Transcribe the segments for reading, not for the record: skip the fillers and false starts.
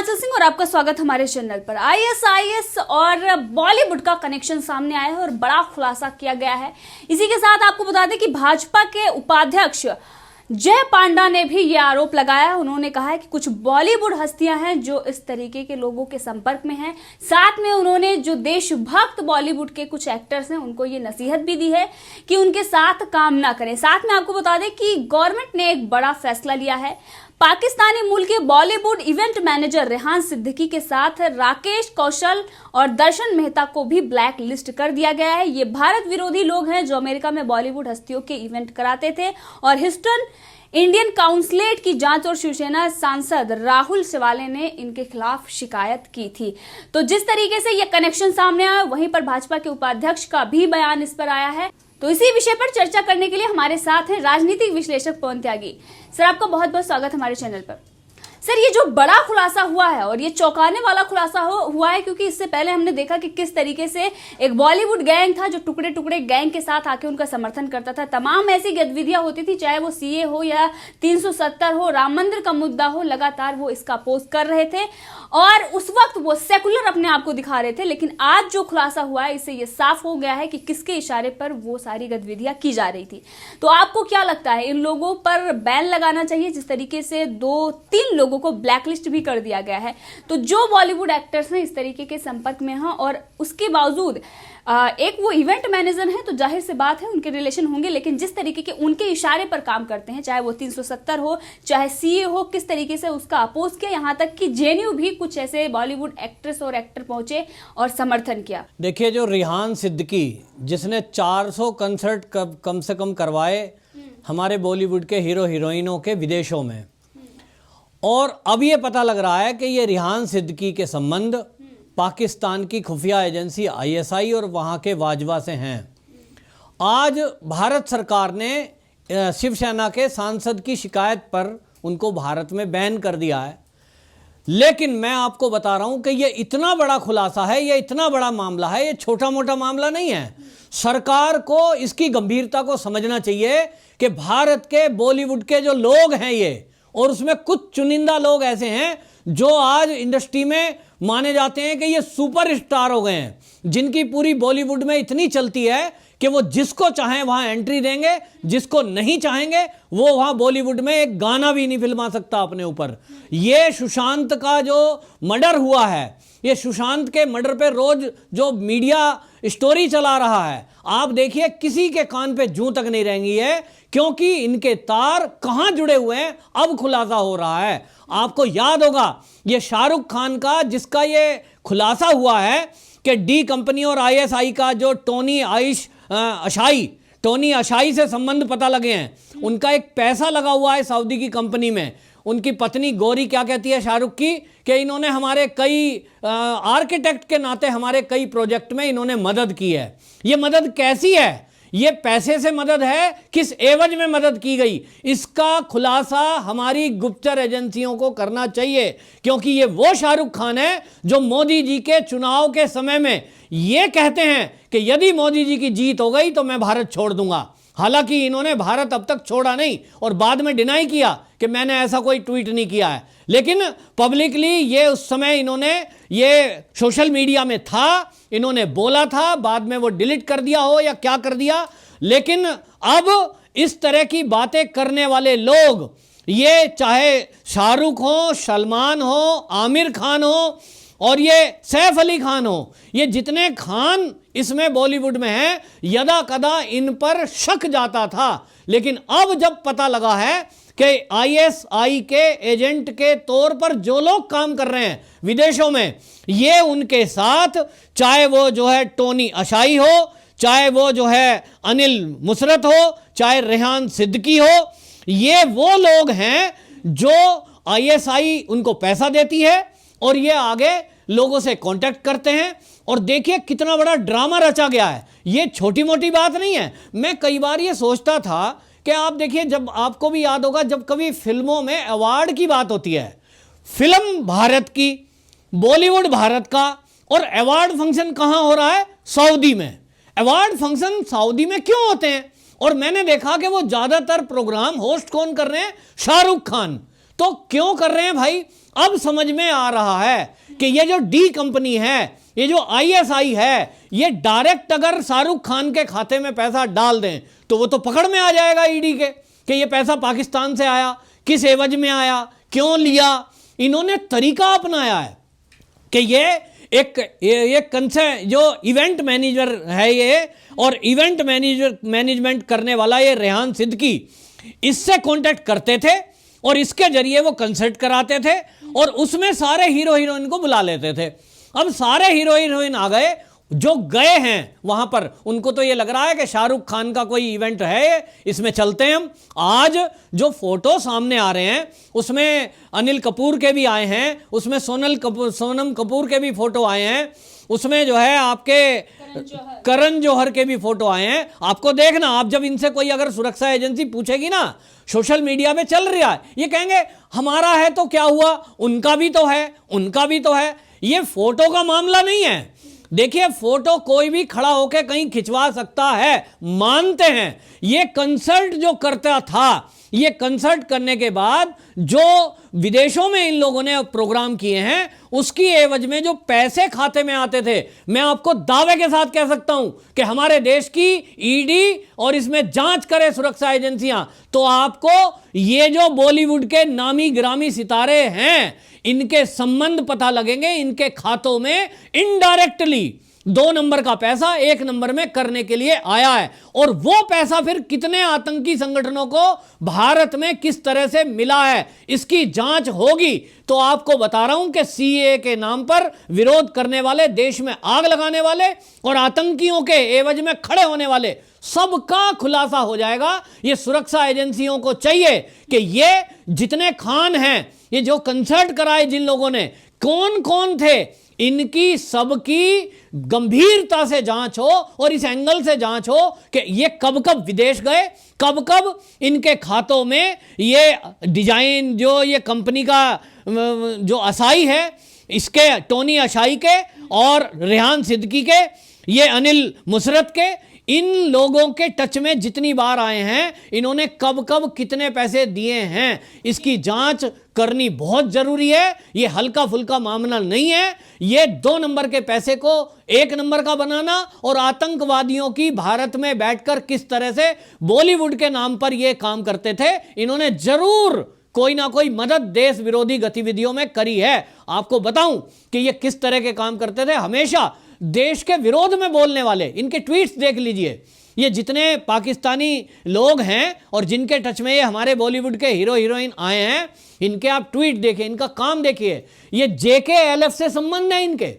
आंचल सिंह और आपका स्वागत हमारे चैनल पर। आईएसआईएस और बॉलीवुड का कनेक्शन सामने आया है और बड़ा खुलासा किया गया है। इसी के साथ आपको बता दें कि भाजपा के उपाध्यक्ष जय पांडा ने भी ये आरोप लगाया। उन्होंने कहा है कि कुछ बॉलीवुड हस्तियां हैं जो इस तरीके के लोगों के संपर्क में हैं। साथ में उन्होंने जो देशभक्त बॉलीवुड के कुछ एक्टर्स हैं उनको ये नसीहत भी दी है कि उनके साथ काम ना करें। साथ में आपको बता दें कि गवर्नमेंट ने एक बड़ा फैसला लिया है। पाकिस्तानी मूल के बॉलीवुड इवेंट मैनेजर रेहान सिद्दीकी के साथ राकेश कौशल और दर्शन मेहता को भी ब्लैक लिस्ट कर दिया गया है। ये भारत विरोधी लोग हैं जो अमेरिका में बॉलीवुड हस्तियों के इवेंट कराते थे और ह्यूस्टन इंडियन काउंसिलेट की जांच और शिवसेना सांसद राहुल शिवाले ने इनके खिलाफ शिकायत की थी। तो जिस तरीके से ये कनेक्शन सामने आया, वहीं पर भाजपा के उपाध्यक्ष का भी बयान इस पर आया है। तो इसी विषय पर चर्चा करने के लिए हमारे साथ हैं राजनीतिक विश्लेषक पवन त्यागी। सर, आपका बहुत बहुत स्वागत हमारे चैनल पर। सर, ये जो बड़ा खुलासा हुआ है और ये चौंकाने वाला खुलासा हुआ है, क्योंकि इससे पहले हमने देखा कि किस तरीके से एक बॉलीवुड गैंग था जो टुकड़े टुकड़े गैंग के साथ आके उनका समर्थन करता था। तमाम ऐसी गतिविधियां होती थी, चाहे वो सीए हो या 370 हो, राम मंदिर का मुद्दा हो, लगातार वो इसका अपोज कर रहे थे और उस वक्त वो सेकुलर अपने आप को दिखा रहे थे। लेकिन आज जो खुलासा हुआ है, इससे ये साफ हो गया है कि किसके इशारे पर वो सारी गतिविधियां की जा रही थी। तो आपको क्या लगता है, इन लोगों पर बैन लगाना चाहिए? जिस तरीके से 2-3 लोगों को ब्लैकलिस्ट भी कर दिया गया है, तो जो बॉलीवुड एक्टर्स हैं इस तरीके के संपर्क में हैं और उसके बावजूद एक वो इवेंट मैनेजर हैं, तो जाहिर सी बात है उनके रिलेशन होंगे। लेकिन जिस तरीके के उनके इशारे पर काम करते हैं, चाहे वो 370 हो, चाहे सीए हो, किस तरीके से उसका अपोज किया, यहाँ तक कि जेएनयू भी कुछ ऐसे बॉलीवुड एक्ट्रेस और एक्टर पहुंचे और समर्थन किया। देखिए, जो रेहान सिद्दीकी जिसने 400 कंसर्ट कम से कम करवाए हमारे बॉलीवुड के हीरो हीरोइनों के विदेशों में, और अब ये पता लग रहा है कि ये रेहान सिद्दीकी के संबंध पाकिस्तान की खुफिया एजेंसी आईएसआई और वहाँ के वाजवा से हैं। आज भारत सरकार ने शिवसेना के सांसद की शिकायत पर उनको भारत में बैन कर दिया है। लेकिन मैं आपको बता रहा हूँ कि ये इतना बड़ा खुलासा है, ये इतना बड़ा मामला है, ये छोटा मोटा मामला नहीं है। सरकार को इसकी गंभीरता को समझना चाहिए कि भारत के बॉलीवुड के जो लोग हैं ये, और उसमें कुछ चुनिंदा लोग ऐसे हैं जो आज इंडस्ट्री में माने जाते हैं कि ये सुपर स्टार हो गए हैं, जिनकी पूरी बॉलीवुड में इतनी चलती है कि वो जिसको चाहें वहां एंट्री देंगे, जिसको नहीं चाहेंगे वो वहां बॉलीवुड में एक गाना भी नहीं फिल्मा सकता अपने ऊपर। ये सुशांत का जो मर्डर हुआ है, ये सुशांत के मर्डर पे रोज जो मीडिया स्टोरी चला रहा है, आप देखिए किसी के कान पे जूं तक नहीं रहेंगी है, क्योंकि इनके तार कहां जुड़े हुए हैं अब खुलासा हो रहा है। आपको याद होगा ये शाहरुख खान का, जिसका ये खुलासा हुआ है कि डी कंपनी और आईएसआई का जो टोनी अशाई से संबंध पता लगे हैं, उनका एक पैसा लगा हुआ है सऊदी की कंपनी में। उनकी पत्नी गौरी क्या कहती है शाहरुख की कि इन्होंने हमारे कई आर्किटेक्ट के नाते हमारे कई प्रोजेक्ट में इन्होंने मदद की है। ये मदद कैसी है? ये पैसे से मदद है, किस एवज में मदद की गई, इसका खुलासा हमारी गुप्तचर एजेंसियों को करना चाहिए। क्योंकि ये वो शाहरुख खान है जो मोदी जी के चुनाव के समय में ये कहते हैं कि यदि मोदी जी की जीत हो गई तो मैं भारत छोड़ दूंगा। हालांकि इन्होंने भारत अब तक छोड़ा नहीं और बाद में डिनाई किया कि मैंने ऐसा कोई ट्वीट नहीं किया है। लेकिन पब्लिकली ये उस समय इन्होंने ये सोशल मीडिया में था, इन्होंने बोला था, बाद में वो डिलीट कर दिया हो या क्या कर दिया। लेकिन अब इस तरह की बातें करने वाले लोग, ये चाहे शाहरुख हो, सलमान हो, आमिर खान हो और ये सैफ अली खान हो, ये जितने खान इसमें बॉलीवुड में हैं, यदा कदा इन पर शक जाता था। लेकिन अब जब पता लगा है कि आईएसआई के एजेंट के तौर पर जो लोग काम कर रहे हैं विदेशों में, ये उनके साथ, चाहे वो जो है टोनी अशाई हो, चाहे वो जो है अनिल मुसरत हो, चाहे रेहान सिद्दीकी हो, ये वो लोग हैं जो आईएसआई उनको पैसा देती है और ये आगे लोगों से कांटेक्ट करते हैं। और देखिए कितना बड़ा ड्रामा रचा गया है, ये छोटी मोटी बात नहीं है। मैं कई बार ये सोचता था कि आप देखिए, जब आपको भी याद होगा, जब कभी फिल्मों में अवार्ड की बात होती है, फिल्म भारत की, बॉलीवुड भारत का, और अवार्ड फंक्शन कहां हो रहा है? सऊदी में। अवार्ड फंक्शन सऊदी में क्यों होते हैं? और मैंने देखा कि वो ज्यादातर प्रोग्राम होस्ट कौन कर रहे हैं? शाहरुख खान। तो क्यों कर रहे हैं भाई? अब समझ में आ रहा है कि ये जो डी कंपनी है, ये जो आईएसआई है, ये डायरेक्ट अगर शाहरुख खान के खाते में पैसा डाल दें तो वो तो पकड़ में आ जाएगा ईडी के कि ये पैसा पाकिस्तान से आया, किस एवज में आया, क्यों लिया। इन्होंने तरीका अपनाया है कि ये कंसेप्ट जो इवेंट मैनेजर है ये, और इवेंट मैनेजमेंट करने वाला ये रेहान सिद्दीकी, इससे कांटेक्ट करते थे और इसके जरिए वो कंसर्ट कराते थे और उसमें सारे हीरो हीरोइन को बुला लेते थे। अब सारे हीरो हीरोइन आ गए, जो गए हैं वहां पर उनको तो ये लग रहा है कि शाहरुख खान का कोई इवेंट है, इसमें चलते हैं हम। आज जो फोटो सामने आ रहे हैं उसमें अनिल कपूर के भी आए हैं, उसमें सोनम कपूर के भी फोटो आए हैं, उसमें जो है आपके करण जौहर के भी फोटो आए हैं। आपको देखना, आप जब इनसे कोई अगर सुरक्षा एजेंसी पूछेगी ना, सोशल मीडिया पे चल रहा है, ये कहेंगे हमारा है तो क्या हुआ, उनका भी तो है, उनका भी तो है। ये फोटो का मामला नहीं है। देखिए, फोटो कोई भी खड़ा होकर कहीं खिंचवा सकता है, मानते हैं। ये कंसर्ट जो करता था, ये कंसर्ट करने के बाद जो विदेशों में इन लोगों ने प्रोग्राम किए हैं, उसकी एवज में जो पैसे खाते में आते थे, मैं आपको दावे के साथ कह सकता हूं कि हमारे देश की ईडी और इसमें जांच करे सुरक्षा एजेंसियां, तो आपको ये जो बॉलीवुड के नामी गिरामी सितारे हैं, इनके संबंध पता लगेंगे। इनके खातों में इनडायरेक्टली 2 नंबर का पैसा 1 नंबर में करने के लिए आया है, और वो पैसा फिर कितने आतंकी संगठनों को भारत में किस तरह से मिला है, इसकी जांच होगी। तो आपको बता रहा हूं कि सीए के नाम पर विरोध करने वाले, देश में आग लगाने वाले और आतंकियों के एवज में खड़े होने वाले, सबका खुलासा हो जाएगा। ये सुरक्षा एजेंसियों को चाहिए कि ये जितने खान हैं, ये जो कंसर्ट कराए जिन लोगों ने, कौन कौन थे, इनकी सबकी गंभीरता से जांच हो और इस एंगल से जांच हो कि ये कब कब विदेश गए, कब कब इनके खातों में ये डिजाइन, जो ये कंपनी का जो असाई है, इसके टोनी अशाई के और रेहान सिद्दीकी के, ये अनिल मुसरत के, इन लोगों के टच में जितनी बार आए हैं, इन्होंने कब कब कितने पैसे दिए हैं, इसकी जांच करनी बहुत जरूरी है। ये हल्का फुल्का मामला नहीं है। ये 2 नंबर के पैसे को 1 नंबर का बनाना और आतंकवादियों की भारत में बैठकर किस तरह से बॉलीवुड के नाम पर ये काम करते थे, इन्होंने जरूर कोई ना कोई मदद देश विरोधी गतिविधियों में करी है। आपको बताऊं कि ये किस तरह के काम करते थे, हमेशा देश के विरोध में बोलने वाले। इनके ट्वीट्स देख लीजिए, ये जितने पाकिस्तानी लोग हैं और जिनके टच में ये हमारे बॉलीवुड के हीरो हीरोइन आए हैं, इनके आप ट्वीट देखिए, इनका काम देखिए। ये JKLF से संबंध है इनके,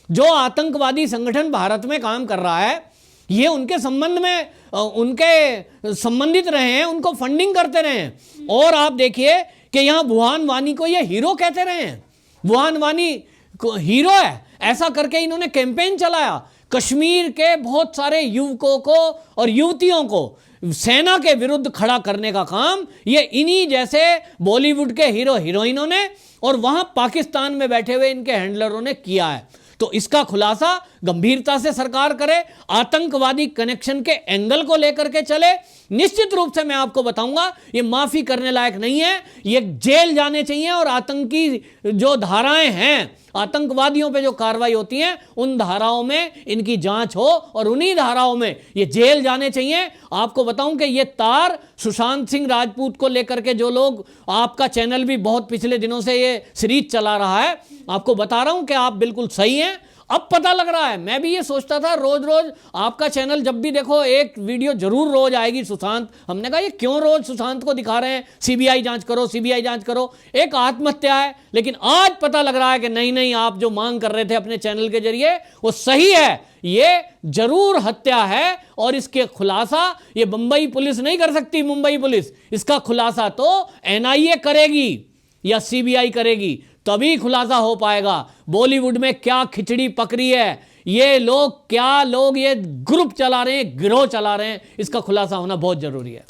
जो आतंकवादी संगठन भारत में काम कर रहा है, ये उनके संबंध में, उनके संबंधित रहे हैं, उनको फंडिंग करते रहे हैं। और आप देखिए कि यहां बुरहान वानी को ये हीरो कहते रहे हैं, बुरहान वानी हीरो है, ऐसा करके इन्होंने कैंपेन चलाया। कश्मीर के बहुत सारे युवकों को और युवतियों को सेना के विरुद्ध खड़ा करने का काम ये इन्हीं जैसे बॉलीवुड के हीरो हीरोइनों ने और वहां पाकिस्तान में बैठे हुए इनके हैंडलरों ने किया है। तो इसका खुलासा गंभीरता से सरकार करे, आतंकवादी कनेक्शन के एंगल को लेकर के चले। निश्चित रूप से मैं आपको बताऊंगा, ये माफी करने लायक नहीं है, ये जेल जाने चाहिए। और आतंकी जो धाराएं हैं, आतंकवादियों पे जो कार्रवाई होती है, उन धाराओं में इनकी जांच हो और उन्हीं धाराओं में ये जेल जाने चाहिए। आपको बताऊं कि ये तार सुशांत सिंह राजपूत को लेकर के जो लोग, आपका चैनल भी बहुत पिछले दिनों से ये सीरीज चला रहा है, आपको बता रहा हूं कि आप बिल्कुल सही हैं। अब पता लग रहा है, मैं भी ये सोचता था रोज रोज आपका चैनल जब भी देखो एक वीडियो जरूर रोज आएगी सुशांत। हमने कहा ये क्यों रोज सुशांत को दिखा रहे हैं, सीबीआई जांच करो, सीबीआई जांच करो, एक आत्महत्या है। लेकिन आज पता लग रहा है कि नहीं नहीं, आप जो मांग कर रहे थे अपने चैनल के जरिए वो सही है, ये जरूर हत्या है। और इसके खुलासा ये मुंबई पुलिस नहीं कर सकती, मुंबई पुलिस, इसका खुलासा तो NIA करेगी या CBI करेगी, तभी खुलासा हो पाएगा। बॉलीवुड में क्या खिचड़ी पकड़ी है, ये लोग क्या लोग ये ग्रुप चला रहे हैं, गिरोह चला रहे हैं, इसका खुलासा होना बहुत जरूरी है।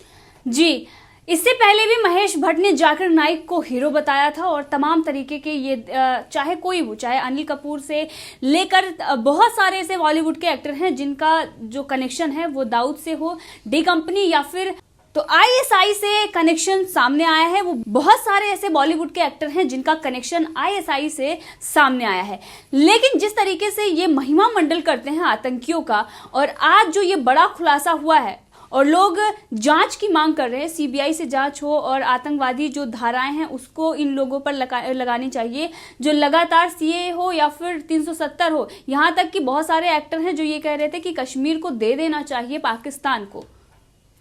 जी, इससे पहले भी महेश भट्ट ने जाकिर नाइक को हीरो बताया था और तमाम तरीके के ये चाहे कोई हो, चाहे अनिल कपूर से लेकर बहुत सारे ऐसे बॉलीवुड के एक्टर हैं जिनका जो कनेक्शन है वो दाऊद से हो, डी कंपनी या फिर तो आईएसआई से कनेक्शन सामने आया है। वो बहुत सारे ऐसे बॉलीवुड के एक्टर हैं जिनका कनेक्शन आईएसआई से सामने आया है, लेकिन जिस तरीके से ये महिमा मंडल करते हैं आतंकियों का, और आज जो ये बड़ा खुलासा हुआ है और लोग जांच की मांग कर रहे हैं, सीबीआई से जांच हो और आतंकवादी जो धाराएं हैं उसको इन लोगों पर लगानी चाहिए, जो लगातार सीए हो या फिर 370 हो। यहां तक कि बहुत सारे एक्टर हैं जो ये कह रहे थे कि कश्मीर को दे देना चाहिए पाकिस्तान को।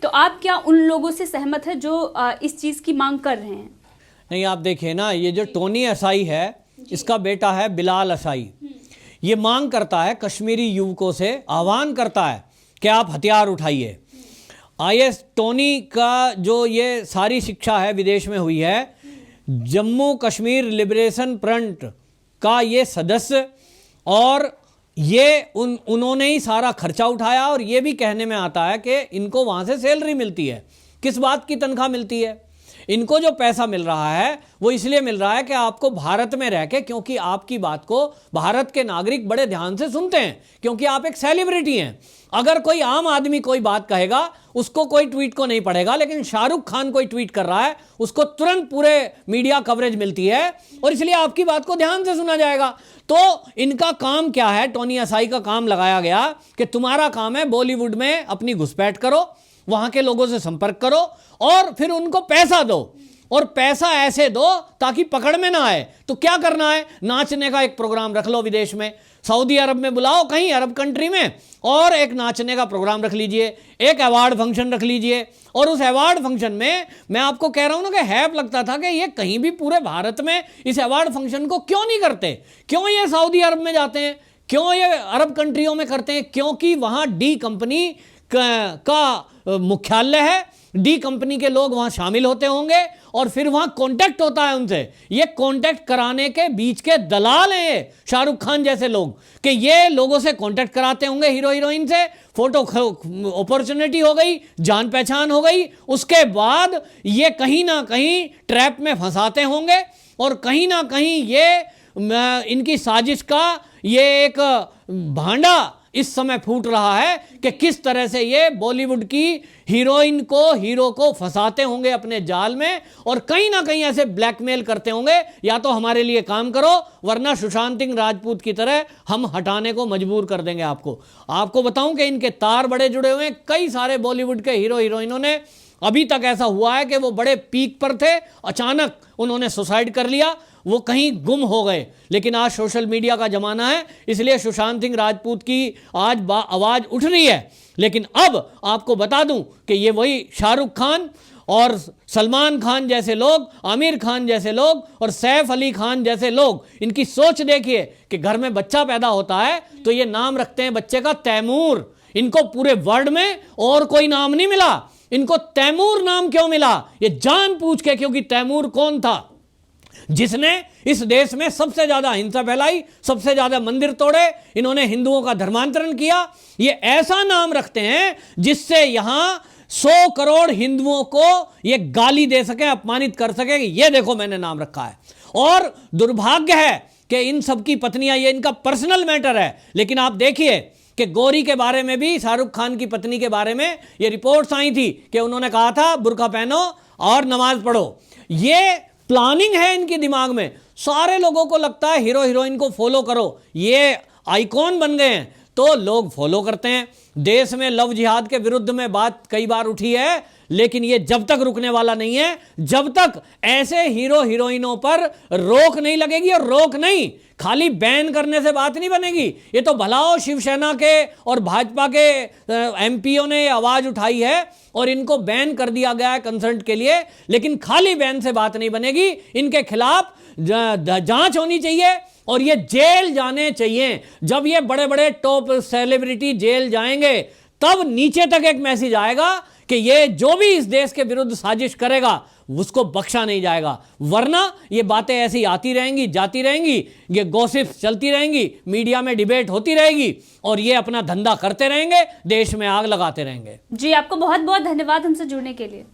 तो आप क्या उन लोगों से सहमत है जो इस चीज की मांग कर रहे हैं? नहीं, आप देखिए ना, ये जो टोनी असाई है, इसका बेटा है बिलाल असाई। ये मांग करता है, कश्मीरी युवकों से आह्वान करता है कि आप हथियार उठाइए। आईएस टोनी का जो ये सारी शिक्षा है विदेश में हुई है, जम्मू कश्मीर लिबरेशन फ्रंट का ये सदस्य, और ये उन्होंने ही सारा खर्चा उठाया। और ये भी कहने में आता है कि इनको वहाँ से सैलरी मिलती है। किस बात की तनख्वाह मिलती है? इनको जो पैसा मिल रहा है वो इसलिए मिल रहा है कि आपको भारत में रह के, क्योंकि आपकी बात को भारत के नागरिक बड़े ध्यान से सुनते हैं, क्योंकि आप एक सेलिब्रिटी हैं। अगर कोई आम आदमी कोई बात कहेगा उसको कोई ट्वीट को नहीं पढ़ेगा, लेकिन शाहरुख खान कोई ट्वीट कर रहा है उसको तुरंत पूरे मीडिया कवरेज मिलती है, और इसलिए आपकी बात को ध्यान से सुना जाएगा। तो इनका काम क्या है? टोनी असाई का काम लगाया गया कि तुम्हारा काम है बॉलीवुड में अपनी घुसपैठ करो, वहां के लोगों से संपर्क करो और फिर उनको पैसा दो, और पैसा ऐसे दो ताकि पकड़ में ना आए। तो क्या करना है? नाचने का एक प्रोग्राम रख लो विदेश में, सऊदी अरब में बुलाओ, कहीं अरब कंट्री में, और एक नाचने का प्रोग्राम रख लीजिए, एक अवार्ड फंक्शन रख लीजिए। और उस अवार्ड फंक्शन में मैं आपको कह रहा हूं ना कि हैप लगता था कि ये कहीं भी पूरे भारत में इस अवार्ड फंक्शन को क्यों नहीं करते, क्यों ये सऊदी अरब में जाते हैं, क्यों ये अरब कंट्रियों में करते हैं? क्योंकि वहां डी कंपनी का मुख्यालय है, डी कंपनी के लोग वहां शामिल होते होंगे और फिर वहां कांटेक्ट होता है उनसे। ये कांटेक्ट कराने के बीच के दलाल हैं शाहरुख खान जैसे लोग, कि ये लोगों से कांटेक्ट कराते होंगे हीरो हीरोइन से, फोटो अपॉर्चुनिटी हो गई, जान पहचान हो गई, उसके बाद ये कहीं ना कहीं ट्रैप में फंसाते होंगे, और कहीं ना कहीं ये इनकी साजिश का ये एक भांडा इस समय फूट रहा है कि किस तरह से ये बॉलीवुड की हीरोइन को, हीरो को फंसाते होंगे अपने जाल में, और कहीं ना कहीं ऐसे ब्लैकमेल करते होंगे, या तो हमारे लिए काम करो वरना सुशांत सिंह राजपूत की तरह हम हटाने को मजबूर कर देंगे आपको। आपको बताऊं कि इनके तार बड़े जुड़े हुए हैं कई सारे बॉलीवुड के हीरो हीरोइनों ने। अभी तक ऐसा हुआ है कि वो बड़े पीक पर थे, अचानक उन्होंने सुसाइड कर लिया, वो कहीं गुम हो गए। लेकिन आज सोशल मीडिया का जमाना है, इसलिए सुशांत सिंह राजपूत की आज आवाज उठ रही है। लेकिन अब आपको बता दूं कि ये वही शाहरुख खान और सलमान खान जैसे लोग, आमिर खान जैसे लोग और सैफ अली खान जैसे लोग, इनकी सोच देखिए कि घर में बच्चा पैदा होता है तो ये नाम रखते हैं बच्चे का तैमूर। इनको पूरे वर्ल्ड में और कोई नाम नहीं मिला, इनको तैमूर नाम क्यों मिला? ये जान पूछ के, क्योंकि तैमूर कौन था? जिसने इस देश में सबसे ज्यादा हिंसा फैलाई, सबसे ज्यादा मंदिर तोड़े, इन्होंने हिंदुओं का धर्मांतरण किया। ये ऐसा नाम रखते हैं जिससे यहां 100 करोड़ हिंदुओं को ये गाली दे सके, अपमानित कर सके कि ये देखो मैंने नाम रखा है। और दुर्भाग्य है कि इन सबकी पत्नियां, ये इनका पर्सनल मैटर है, लेकिन आप देखिए कि गौरी के बारे में भी, शाहरुख खान की पत्नी के बारे में ये रिपोर्ट्स आई थी कि उन्होंने कहा था बुर्का पहनो और नमाज पढ़ो। ये प्लानिंग है इनके दिमाग में। सारे लोगों को लगता है हीरो हीरोइन को फॉलो करो, ये आइकॉन बन गए हैं तो लोग फॉलो करते हैं। देश में लव जिहाद के विरुद्ध में बात कई बार उठी है, लेकिन ये जब तक रुकने वाला नहीं है, जब तक ऐसे हीरो हीरोइनों पर रोक नहीं लगेगी। और रोक नहीं, खाली बैन करने से बात नहीं बनेगी। ये तो भलाओ शिवसेना के और भाजपा के एमपीओ ने आवाज उठाई है और इनको बैन कर दिया गया है कंसर्ट के लिए, लेकिन खाली बैन से बात नहीं बनेगी। इनके खिलाफ जांच होनी चाहिए और ये जेल जाने चाहिए। जब ये बड़े बड़े टॉप सेलिब्रिटी जेल जाएंगे तब नीचे तक एक मैसेज आएगा कि ये जो भी इस देश के विरुद्ध साजिश करेगा उसको बख्शा नहीं जाएगा। वरना ये बातें ऐसी आती रहेंगी, जाती रहेंगी, ये गॉसिप्स चलती रहेंगी, मीडिया में डिबेट होती रहेगी और ये अपना धंधा करते रहेंगे, देश में आग लगाते रहेंगे। जी, आपको बहुत बहुत धन्यवाद हमसे जुड़ने के लिए।